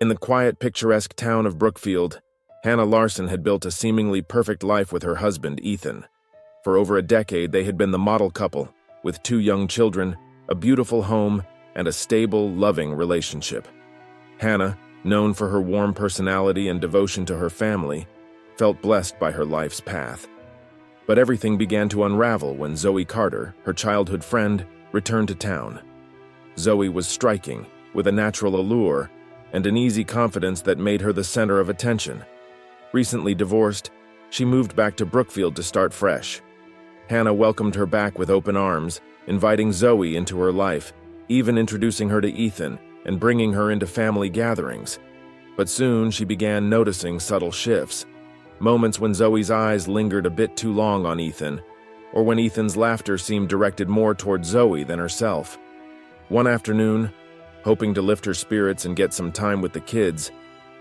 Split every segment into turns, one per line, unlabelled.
In the quiet, picturesque town of Brookfield, Hannah Larson had built a seemingly perfect life with her husband, Ethan. For over a decade, they had been the model couple, with 2 young children, a beautiful home, and a stable, loving relationship. Hannah, known for her warm personality and devotion to her family, felt blessed by her life's path. But everything began to unravel when Zoe Carter, her childhood friend, returned to town. Zoe was striking, with a natural allure and an easy confidence that made her the center of attention. Recently divorced, she moved back to Brookfield to start fresh. Hannah welcomed her back with open arms, inviting Zoe into her life, even introducing her to Ethan and bringing her into family gatherings. But soon she began noticing subtle shifts, moments when Zoe's eyes lingered a bit too long on Ethan, or when Ethan's laughter seemed directed more toward Zoe than herself. One afternoon, hoping to lift her spirits and get some time with the kids,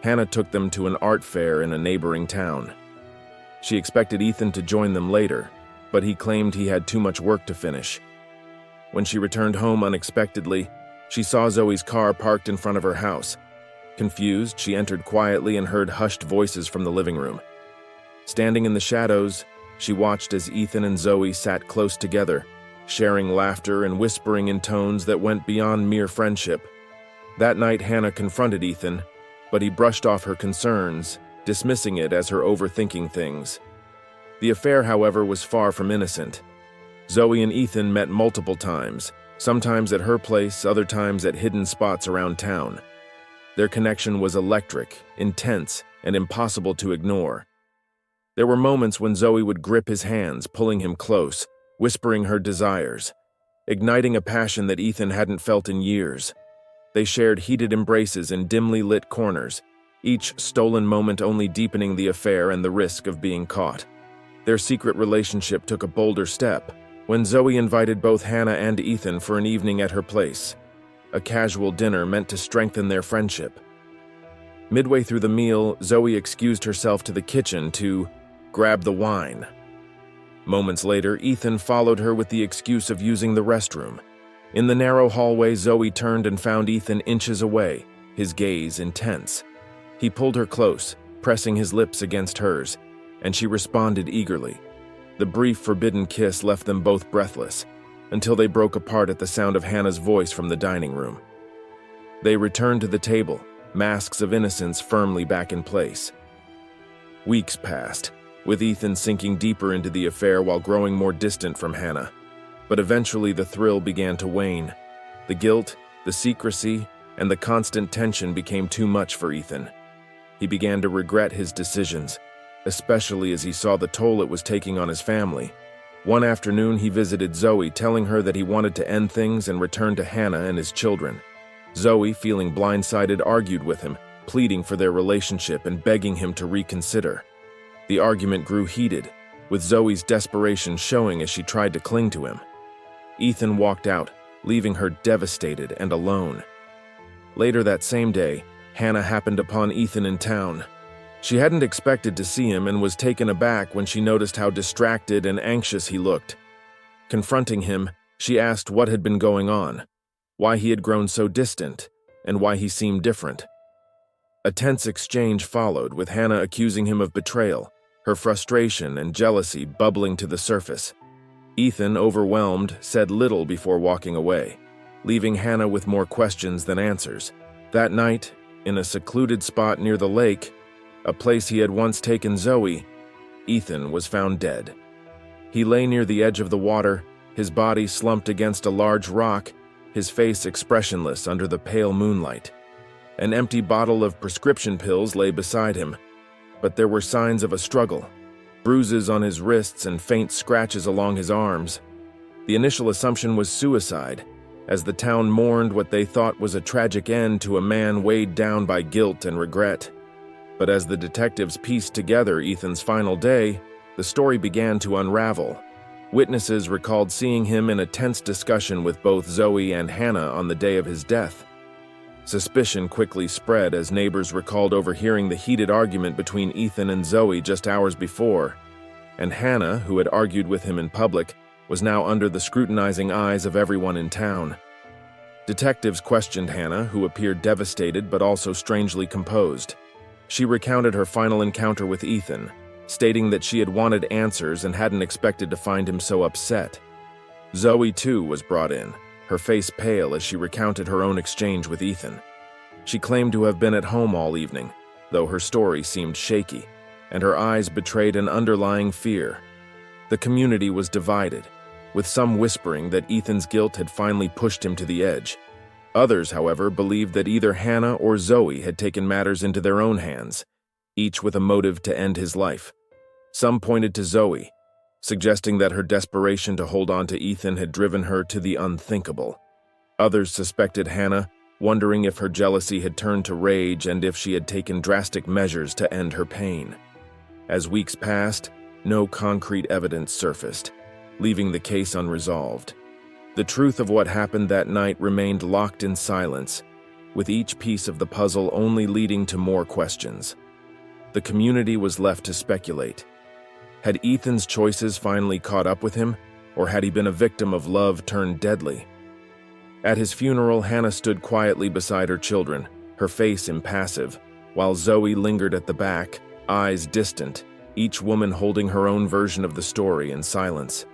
Hannah took them to an art fair in a neighboring town. She expected Ethan to join them later, but he claimed he had too much work to finish. When she returned home unexpectedly, she saw Zoe's car parked in front of her house. Confused, she entered quietly and heard hushed voices from the living room. Standing in the shadows, she watched as Ethan and Zoe sat close together, sharing laughter and whispering in tones that went beyond mere friendship. That night, Hannah confronted Ethan, but he brushed off her concerns, dismissing it as her overthinking things. The affair, however, was far from innocent. Zoe and Ethan met multiple times, sometimes at her place, other times at hidden spots around town. Their connection was electric, intense, and impossible to ignore. There were moments when Zoe would grip his hands, pulling him close, whispering her desires, igniting a passion that Ethan hadn't felt in years. They shared heated embraces in dimly lit corners, each stolen moment only deepening the affair and the risk of being caught. Their secret relationship took a bolder step when Zoe invited both Hannah and Ethan for an evening at her place, a casual dinner meant to strengthen their friendship. Midway through the meal, Zoe excused herself to the kitchen to grab the wine. Moments later, Ethan followed her with the excuse of using the restroom. In the narrow hallway, Zoe turned and found Ethan inches away, his gaze intense. He pulled her close, pressing his lips against hers, and she responded eagerly. The brief, forbidden kiss left them both breathless, until they broke apart at the sound of Hannah's voice from the dining room. They returned to the table, masks of innocence firmly back in place. Weeks passed, with Ethan sinking deeper into the affair while growing more distant from Hannah. But eventually the thrill began to wane. The guilt, the secrecy, and the constant tension became too much for Ethan. He began to regret his decisions, especially as he saw the toll it was taking on his family. One afternoon he visited Zoe, telling her that he wanted to end things and return to Hannah and his children. Zoe, feeling blindsided, argued with him, pleading for their relationship and begging him to reconsider. The argument grew heated, with Zoe's desperation showing as she tried to cling to him. Ethan walked out, leaving her devastated and alone. Later that same day, Hannah happened upon Ethan in town. She hadn't expected to see him and was taken aback when she noticed how distracted and anxious he looked. Confronting him, she asked what had been going on, why he had grown so distant, and why he seemed different. A tense exchange followed, with Hannah accusing him of betrayal, her frustration and jealousy bubbling to the surface. Ethan, overwhelmed, said little before walking away, leaving Hannah with more questions than answers. That night, in a secluded spot near the lake, a place he had once taken Zoe, Ethan was found dead. He lay near the edge of the water, his body slumped against a large rock, his face expressionless under the pale moonlight. An empty bottle of prescription pills lay beside him, but there were signs of a struggle, bruises on his wrists and faint scratches along his arms. The initial assumption was suicide, as the town mourned what they thought was a tragic end to a man weighed down by guilt and regret. But as the detectives pieced together Ethan's final day, the story began to unravel. Witnesses recalled seeing him in a tense discussion with both Zoe and Hannah on the day of his death. Suspicion quickly spread as neighbors recalled overhearing the heated argument between Ethan and Zoe just hours before, and Hannah, who had argued with him in public, was now under the scrutinizing eyes of everyone in town. Detectives questioned Hannah, who appeared devastated but also strangely composed. She recounted her final encounter with Ethan, stating that she had wanted answers and hadn't expected to find him so upset. Zoe, too, was brought in, her face pale as she recounted her own exchange with Ethan. She claimed to have been at home all evening, though her story seemed shaky, and her eyes betrayed an underlying fear. The community was divided, with some whispering that Ethan's guilt had finally pushed him to the edge. Others, however, believed that either Hannah or Zoe had taken matters into their own hands, each with a motive to end his life. Some pointed to Zoe, suggesting that her desperation to hold on to Ethan had driven her to the unthinkable. Others suspected Hannah, wondering if her jealousy had turned to rage and if she had taken drastic measures to end her pain. As weeks passed, no concrete evidence surfaced, leaving the case unresolved. The truth of what happened that night remained locked in silence, with each piece of the puzzle only leading to more questions. The community was left to speculate. Had Ethan's choices finally caught up with him, or had he been a victim of love turned deadly? At his funeral, Hannah stood quietly beside her children, her face impassive, while Zoe lingered at the back, eyes distant, each woman holding her own version of the story in silence.